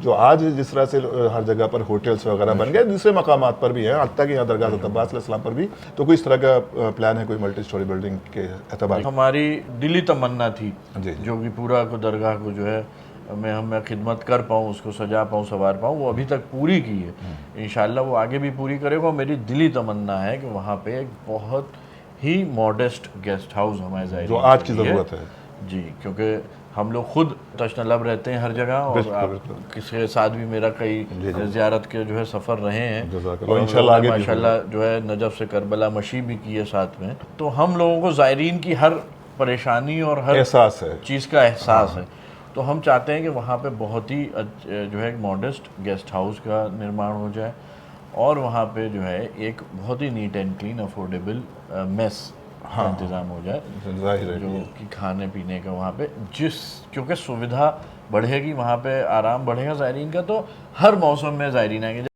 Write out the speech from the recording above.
جو آج جس طرح سے ہر جگہ پر ہوٹلس وغیرہ بن گئے، دوسرے مقامات پر بھی ہیں، حتیٰ کہ یہاں درگاہ حضرت عباس علیہ السلام پر بھی، تو کوئی اس طرح کا پلان ہے کوئی ملٹی سٹوری بلڈنگ کے اعتبار؟ ہماری دلی تمنا تھی جی جو کہ پورا کو درگاہ کو جو ہے میں خدمت کر پاؤں، اس کو سجا پاؤں، سنوار پاؤں، وہ ابھی تک پوری کی ہے. انشاءاللہ وہ آگے بھی پوری کرے گا. میری دلی تمنا ہے کہ وہاں پہ ایک بہت ہی ماڈسٹ گیسٹ ہاؤس ہمارے زائرین جو آج کی ضرورت ہے. جی، کیونکہ ہم لوگ خود تشنہ لب رہتے ہیں ہر جگہ، اور کسی کے ساتھ بھی میرا کئی زیارت کے جو ہے سفر رہے ہیں، اور ماشاءاللہ جو ہے نجف سے کربلا مشی بھی کی ہے ساتھ میں. تو ہم لوگوں کو زائرین کی ہر پریشانی اور ہر احساس ہے، چیز کا احساس ہے. تو ہم چاہتے ہیں کہ وہاں پہ بہت ہی جو ہے ایک ماڈسٹ گیسٹ ہاؤس کا نرمان ہو جائے، اور وہاں پہ جو ہے ایک بہت ہی neat and clean affordable mess کا انتظام ہو جائے، جو کہ کھانے پینے کا وہاں پہ کیونکہ سویدھا بڑھے گی، وہاں پہ آرام بڑھے گا زائرین کا، تو ہر موسم میں زائرین آئیں گے.